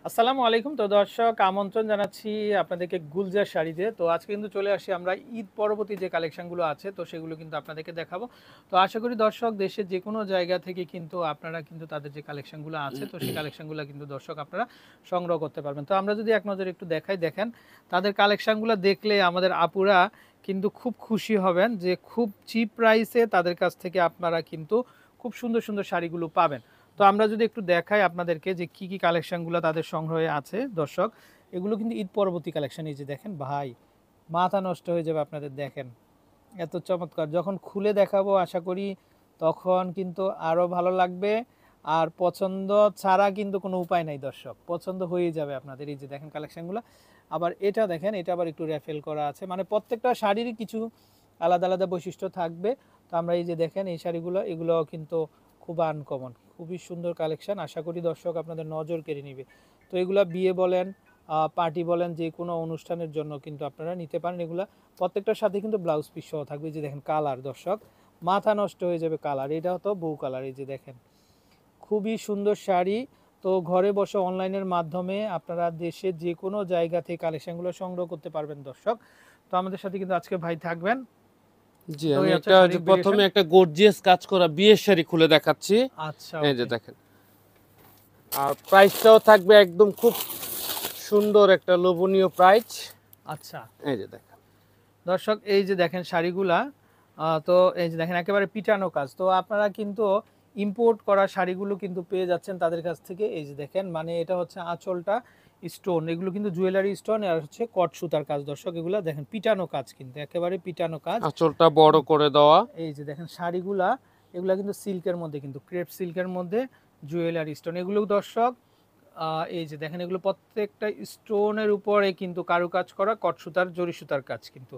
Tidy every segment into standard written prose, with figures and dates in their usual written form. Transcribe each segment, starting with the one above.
আসসালামু আলাইকুম। তো দর্শক, আমন্ত্রণ জানাচ্ছি আপনাদেরকে গুলজার শাড়িতে। তো আজকে কিন্তু চলে আসি আমরা ঈদ পরবর্তী যে কালেকশনগুলো আছে, তো সেগুলো কিন্তু আপনাদেরকে দেখাবো। তো আশা করি দর্শক দেশের যে কোনো জায়গা থেকে কিন্তু আপনারা কিন্তু তাদের যে কালেকশনগুলো আছে, তো সেই কালেকশনগুলো কিন্তু দর্শক আপনারা সংগ্রহ করতে পারবেন। তো আমরা যদি এক নজরে একটু দেখাই, দেখেন তাদের কালেকশনগুলো দেখলে আমাদের আপুরা কিন্তু খুব খুশি হবেন যে খুব চিপ প্রাইসে তাদের কাছ থেকে আপনারা কিন্তু খুব সুন্দর সুন্দর শাড়িগুলো পাবেন। তো আমরা যদি একটু দেখাই আপনাদেরকে যে কি কি কালেকশনগুলো তাদের সংগ্রহে আছে দর্শক, এগুলো কিন্তু ঈদ পরবর্তী কালেকশন। এই যে দেখেন ভাই, মাথা নষ্ট হয়ে যাবে আপনাদের, দেখেন এত চমৎকার। যখন খুলে দেখাবো আশা করি তখন কিন্তু আরো ভালো লাগবে। আর পছন্দ ছাড়া কিন্তু কোনো উপায় নাই দর্শক, পছন্দ হয়ে যাবে আপনাদের। এই যে দেখেন কালেকশনগুলো, আবার এটা দেখেন, এটা আবার একটু র্যাফেল করা আছে, মানে প্রত্যেকটা শাড়িরই কিছু আলাদা আলাদা বৈশিষ্ট্য থাকবে। তো আমরা এই যে দেখেন এই শাড়িগুলো, এগুলো কিন্তু খুব আনকমন, খুবই সুন্দর কালেকশন। আশা করি দর্শক আপনাদের নজর কেড়ে নিবে। তো এগুলা বিয়ে বলেন, পার্টি বলেন, যে কোনো অনুষ্ঠানের জন্য কিন্তু আপনারা নিতে পারেন। এগুলা প্রত্যেকটার সাথে কিন্তু ব্লাউজ পিস সহ থাকবে। যে দেখেন কালার দর্শক, মাথা নষ্ট হয়ে যাবে কালার। এটা তো বউ কালার। এই যে দেখেন খুবই সুন্দর শাড়ি। তো ঘরে বসে অনলাইনের মাধ্যমে আপনারা দেশের যে কোনো জায়গা থেকে কালেকশনগুলো সংগ্রহ করতে পারবেন দর্শক। তো আমাদের সাথে কিন্তু আজকে ভাই থাকবেন। জি, তো আমি এই হচ্ছে একটা শাড়ির প্রথমে ভেরিয়েশন। একটা গর্জিয়াস কাজ করা বিয়ের শাড়ি খুলে দেখাচ্ছি। আচ্ছা, এই যে ওকে। দেখেন, আর প্রাইসটাও থাকবে একদম খুব সুন্দর একটা লোভনীয় প্রাইস। আচ্ছা এই যে দেখেন, দর্শক, এই যে দেখেন শাড়িগুলা, তো এই যে দেখেন একেবারে পিটানো কাজ। তো আপনারা কিন্তু ইম্পোর্ট করা শাড়িগুলো কিন্তু পেয়ে যাচ্ছেন তাদের কাছ থেকে। এই যে দেখেন, মানে এটা হচ্ছে আঁচলটা স্টোন, এগুলো কিন্তু জুয়েলারি স্টোন, আর হচ্ছে কট সুতার কাজ দর্শক। এগুলা দেখেন পিটানো কাজ, কিন্তু একেবারে পিটানো কাজ। আঁচলটা বড় করে দেওয়া। এই যে দেখেন শাড়িগুলা, এগুলা কিন্তু সিল্কের মধ্যে, কিন্তু ক্রেপ সিল্কের মধ্যে জুয়েলারি স্টোন এগুলো দর্শক। এই যে দেখেন এগুলো প্রত্যেকটা স্টোনের উপরে কিন্তু কারুকাজ করা, কট সুতার জরি সুতার কাজ কিন্তু,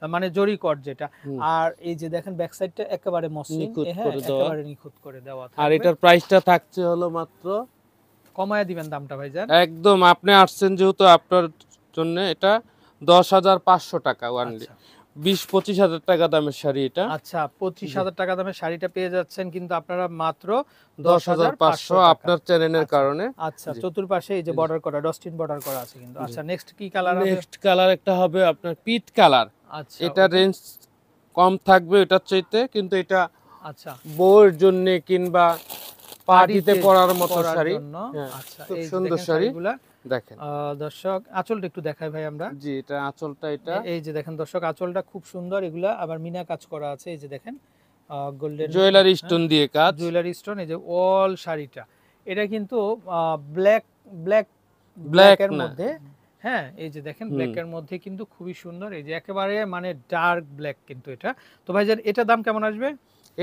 মানে জরি কট যেটা। হুম, আর এই যে দেখেন ব্যাক সাইডটা একেবারে মসৃণ, নিখুঁত হ্যাঁ করে দেওয়া। একেবারে নিখুঁত করে দেওয়া আর থাকবে। এটার প্রাইসটা থাকছে হলো মাত্র, কমায় দিবেন দামটা ভাইজান। একদম আপনি আসছেন যেহেতু আপনার জন্য এটা 10,500 টাকা ওয়ানলি। আচ্ছা 20-25 হাজার টাকা দামের শাড়ি এটা। আচ্ছা, পঁচিশ জি, হাজার টাকা দামের শাড়িটা পেয়ে যাচ্ছেন কিন্তু আপনারা মাত্র 10,500 10,500 টাকা। আপনার চ্যানেলের আচ্ছা কারণে। আচ্ছা, জি, চতুর্পাশে এই যে জি, বর্ডার করা, ডস্টিন বর্ডার করা আছে কিন্তু। জি। আচ্ছা, নেক্সট কি কালার হবে? নেক্সট কালার একটা হবে আপনার পিট কালার। আচ্ছা, এটা ওকে। রেঞ্জ কম থাকবে এটার চাইতে, কিন্তু এটা আচ্ছা, বউয়ের জন্য কিংবা পার্টিতে পার্টিতে পরার মতো পরার শাড়ি। জন্য। হ্যাঁ, আচ্ছা, খুব এই যে সুন্দর দেখেন শাড়ি। শাড়িগুলা। দেখেন, দর্শক আঁচলটা একটু দেখাই ভাই আমরা। জি, এটা আঁচলটা এটা এই যে দেখেন দর্শক, আঁচলটা খুব সুন্দর। এগুলা আবার মিনা কাজ করা আছে। এই যে দেখেন গোল্ডেন, জুয়েলারি হ্যাঁ স্টোন দিয়ে কাজ। Jewellery stone. এই যে অল শাড়িটা, এটা কিন্তু ব্ল্যাক ব্ল্যাক ব্ল্যাক ব্ল্যাকের না, মধ্যে। হ্যাঁ এই যে দেখেন হুম, ব্ল্যাকের মধ্যে কিন্তু খুবই সুন্দর। এই যে একেবারে মানে ডার্ক ব্ল্যাক কিন্তু এটা। তো ভাইজান এটার দাম কেমন আসবে?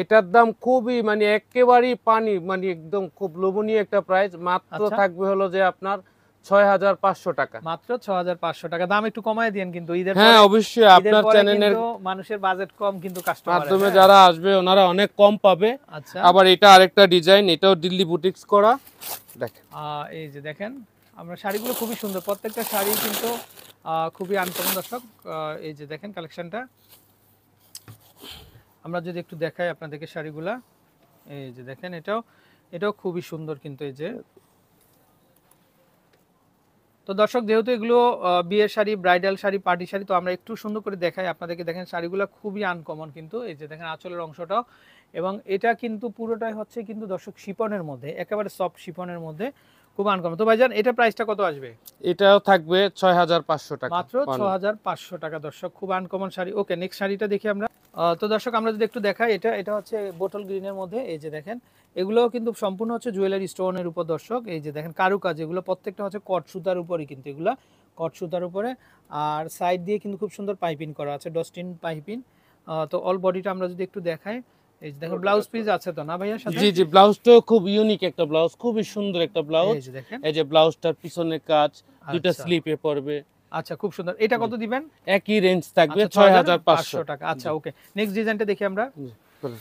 এটার দাম খুবই মানে একেবারেই পানি, মানে একদম খুব লোভনীয় একটা প্রাইস। মাত্র আচ্ছা, থাকবে হলো যে আপনার 6,500 টাকা। মাত্র 6,500 টাকা। দাম একটু কমায় দিয়েন কিন্তু, ঈদের হ্যাঁ, পরে। অবশ্যই ঈদের আপনার পরে চ্যানেলের কিন্তু মানুষের বাজেট কম, কিন্তু কাস্টমারের, মাধ্যমে হ্যাঁ। যারা আসবে ওনারা অনেক কম পাবে। আচ্ছা, আবার এটা আরেকটা ডিজাইন, এটাও দিল্লি বুটিক্স করা। দেখেন, এই যে দেখেন আমরা শাড়িগুলো খুবই সুন্দর, প্রত্যেকটা শাড়ি কিন্তু খুবই আনকমন দর্শক। এই যে দেখেন কালেকশনটা, আমরা যদি একটু দেখাই আপনাদেরকে শাড়িগুলা। এই যে দেখেন এটাও, এটাও খুবই সুন্দর কিন্তু। এই যে, তো দর্শক যেহেতু এগুলো বিয়ের শাড়ি, ব্রাইডাল শাড়ি, পার্টি শাড়ি, তো আমরা একটু সুন্দর করে দেখাই আপনাদেরকে। দেখেন শাড়িগুলো খুবই আনকমন কিন্তু। এই যে দেখেন আঁচলের অংশটাও, এবং এটা কিন্তু পুরোটাই হচ্ছে কিন্তু দর্শক শিপনের মধ্যে, একেবারে সফট শিপনের মধ্যে, খুব আনকমন। তো ভাইজান এটার প্রাইসটা কত আসবে? এটাও থাকবে 6,500 টাকা মাত্র অনলি। 6,500 টাকা দর্শক, খুব আনকমন শাড়ি। ওকে, নেক্সট শাড়িটা দেখি আমরা। তো দর্শক আমরা যদি একটু দেখাই, এটা এটা হচ্ছে বোটল গ্রিনের মধ্যে। এই যে দেখেন এগুলোও কিন্তু সম্পূর্ণ হচ্ছে জুয়েলারি স্টোনের উপর দর্শক। এই যে দেখেন কারুকাজ, এগুলো প্রত্যেকটা হচ্ছে কট সুতার উপরই কিন্তু, এগুলা কট সুতার উপরে। আর সাইড দিয়ে কিন্তু খুব সুন্দর পাইপিং করা আছে, ডস্টিন পাইপিং। তো অল বডিটা আমরা যদি একটু দেখাই, এই যে দেখেন ব্লাউজ পিস আছে তো না ভাইয়ার সাথে? জি, জি, ব্লাউজটাও খুব ইউনিক একটা ব্লাউজ, খুবই সুন্দর একটা ব্লাউজ। এই যে দেখেন। এই যে ব্লাউজটার পিছনের কাজ দুইটা আচ্ছা স্লিপে পড়বে। আচ্ছা, খুব সুন্দর। এটা জি, কত দিবেন? একই রেঞ্জ থাকবে আচ্ছা, 6,500। 6,500 টাকা। আচ্ছা, জি, ওকে, নেক্সট ডিজাইনটা দেখি আমরা। জি, বলুন।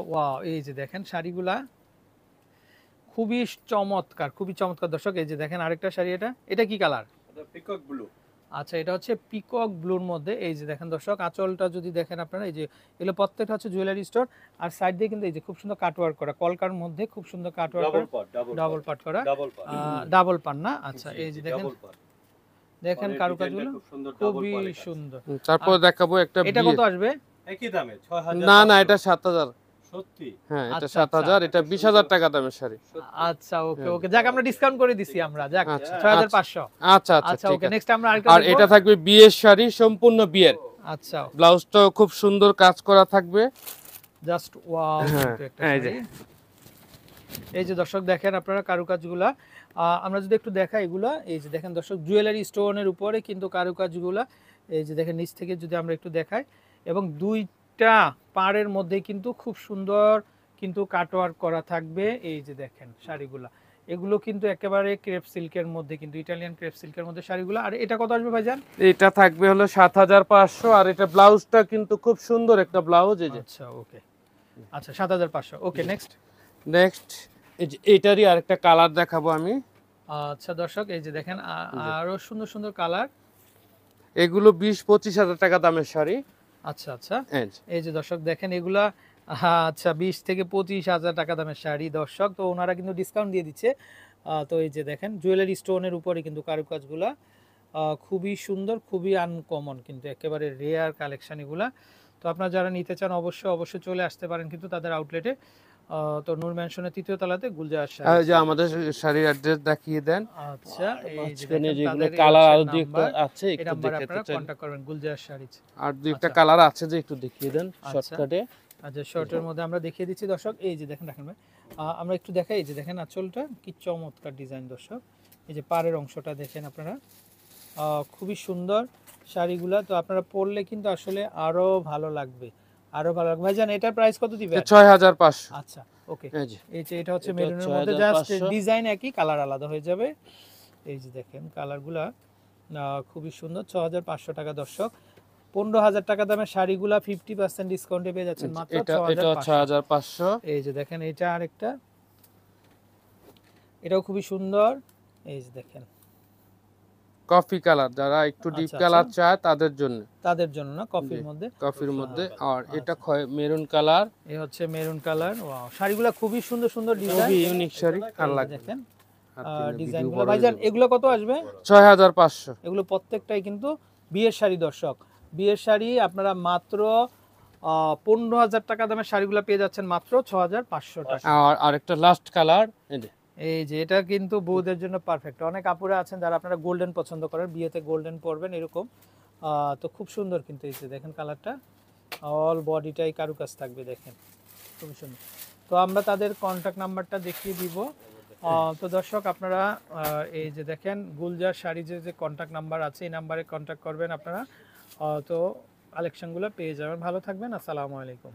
ওয়াও, এই যে দেখেন শাড়িগুলা খুবই চমৎকার, খুবই চমৎকার দর্শক। এই যে দেখেন আরেকটা শাড়ি, এটা এটা কি কালার? এটা পিকক ব্লু। আচ্ছা, এটা হচ্ছে পিকক ব্লুর মধ্যে। এই যে দেখেন দর্শক, আঁচলটা যদি দেখেন আপনারা, এই যে এগুলো প্রত্যেকটা হচ্ছে জুয়েলারি স্টোন। আর সাইড দিয়ে কিন্তু এই যে খুব সুন্দর কাটওয়ার্ক করা, কলকার মধ্যে খুব সুন্দর কাটওয়ার্ক করা, ডাবল পাট করা, ডাবল পান না? আচ্ছা, এই যে দেখেন, দেখেন কারুকাজগুলো খুবই সুন্দর। তারপর দেখাবো একটা এটা কত আসবে? একই দামে ৬,০০০। না না, এটা ৭,০০০। সত্যি? হ্যাঁ, এটা আচ্ছা, ৭,০০০, এটা ২০,০০০ টাকা দামের শাড়ি। আচ্ছা, ওকে ওকে, যাক আমরা ডিসকাউন্ট করে দিছি আমরা, যাক আচ্ছা, ৬৫০০। আচ্ছা আচ্ছা, আচ্ছা, ঠিক ওকে, আছে। নেক্সট আমরা আরেকটা আর দেখবো। এটা থাকবে বিয়ের শাড়ি, সম্পূর্ণ বিয়ের। আচ্ছা, ব্লাউজটাও খুব সুন্দর কাজ করা থাকবে। জাস্ট ওয়াও, হ্যাঁ, কিন্তু একটা এই যে। শাড়ি। এই যে দর্শক দেখেন আপনারা কারুকাজগুলা, আমরা যদি একটু দেখাই এগুলা, এই যে দেখেন দর্শক, জুয়েলারি স্টোনের উপরে কিন্তু কারুকাজগুলা, এই যে দেখেন নিচ থেকে যদি আমরা একটু দেখাই, এবং দুইটা পাড়ের মধ্যে কিন্তু খুব সুন্দর কিন্তু কাটওয়ার্ক করা থাকবে। এই যে দেখেন শাড়িগুলা, এগুলো কিন্তু একেবারে ক্রেপ সিল্কের মধ্যে, কিন্তু ইটালিয়ান ক্রেপ সিল্কের মধ্যে শাড়িগুলো। আর এটা কত আসবে ভাইজান? এটা থাকবে হলো ৭৫০০। আর এটা ব্লাউজটা কিন্তু খুব সুন্দর একটা ব্লাউজ। এই যে। আচ্ছা, ওকে, আচ্ছা ৭৫০০। ওকে, নেক্সট। নেক্সট, এই যে এটারই আরেকটা কালার দেখাবো আমি। আচ্ছা দর্শক, এই যে দেখেন আরো সুন্দর সুন্দর কালার। এগুলো ২০-২৫ হাজার টাকা দামের শাড়ি। আচ্ছা আচ্ছা, এই যে। এই যে দর্শক দেখেন এগুলা, আচ্ছা ২০ থেকে ২৫ হাজার টাকা দামের শাড়ি দর্শক। তো ওনারা কিন্তু ডিসকাউন্ট দিয়ে দিচ্ছে। তো এই যে দেখেন জুয়েলারি স্টোনের উপরে কিন্তু কারুকাজগুলা খুবই সুন্দর, খুবই আনকমন, কিন্তু একেবারে রেয়ার কালেকশন এগুলা। তো আপনারা যারা নিতে চান অবশ্যই অবশ্যই চলে আসতে পারেন কিন্তু তাদের আউটলেটে। তো নূর ম্যানশনের ৩য় তলাতে গুলজার শাড়ি। আর এই যে আমাদের শাড়ির অ্যাড্রেস দেখিয়ে দেন। আচ্ছা, এই যে মাঝখানে দেখেন যেগুলো তাদের কালার আর দুই দুইটা আছে, এই একটু নাম্বারে দেখাতে আপনারা চাই। কন্টাক্ট করবেন, গুলজার শাড়ি। আর দুইটা আচ্ছা। কালার আছে, যে একটু দেখিয়ে দেন আচ্ছা। শর্টকাটে। আচ্ছা, শর্টের মধ্যে আমরা দেখিয়ে দিচ্ছি দর্শক। এই যে দেখেন রাখেন ভাই, আমরা একটু দেখাই। এই যে দেখেন আঁচলটা কি চমৎকার ডিজাইন দর্শক। এই যে পাড়ের অংশটা দেখেন আপনারা, খুবই সুন্দর শাড়িগুলা। তো আপনারা পরলে কিন্তু আসলে আরো ভালো লাগবে, আরো ভালো লাগবে। ভাইজান এটার প্রাইস কত দিবেন? ৬,৫০০। আচ্ছা, ওকে, এই যে। এই যে এটা হচ্ছে এটা মেরুনের মধ্যে, জাস্ট ৬,৫০০। ডিজাইন একই, কালার আলাদা হয়ে যাবে। এই যে দেখেন কালারগুলা খুবই সুন্দর। ৬৫০০ টাকা দর্শক। ১৫,০০০ টাকা দামের শাড়িগুলা 50% ডিসকাউন্টে পেয়ে যাচ্ছেন মাত্র এটা ৬৫০০। ৬,৫০০। এই যে দেখেন এটা আরেকটা, এটাও খুবই সুন্দর। এই যে দেখেন কফি কালার, যারা একটু ডিপ আচ্ছা, কালার আচ্ছা। চায় তাদের জন্য। তাদের জন্য না, কফির জি, মধ্যে। কফির মধ্যে। আর এটা আচ্ছা। মেরুন কালার, এই হচ্ছে মেরুন কালার। ওয়াও, শাড়িগুলো খুবই সুন্দর সুন্দর ডিজাইন। খুবই ইউনিক শাড়ি, আর লাগবে। দেখেন হাত দিলে ভিডিও ডিজাইনগুলো। বড় হয়ে ভাইজান যাবে। এগুলো কত আসবে? ৬,৫০০। এগুলো প্রত্যেকটাই কিন্তু বিয়ের শাড়ি দর্শক। বিয়ের শাড়ি আপনারা মাত্র ১৫,০০০ টাকা দামের শাড়িগুলো পেয়ে যাচ্ছেন মাত্র ৬৫০০ টাকা। আর আরেকটা লাস্ট কালার, এই যে। এই যে এটা কিন্তু বউদের জন্য পারফেক্ট। অনেক আপুরা আছেন যারা আপনারা গোল্ডেন পছন্দ করেন, বিয়েতে গোল্ডেন পরবেন এরকম। তো খুব সুন্দর কিন্তু এই যে দেখেন কালারটা, অল বডিটাই কারুকাজ থাকবে, দেখেন খুবই সুন্দর। তো আমরা তাদের কন্ট্যাক্ট নাম্বারটা দেখিয়ে দিব। তো দর্শক আপনারা এই যে দেখেন গুলজার শাড়ি যে কন্ট্যাক্ট নাম্বার আছে, এই নাম্বারে কন্ট্যাক্ট করবেন আপনারা। তো কালেকশনগুলো পেয়ে যাবেন। ভালো থাকবেন, আসসালামু আলাইকুম।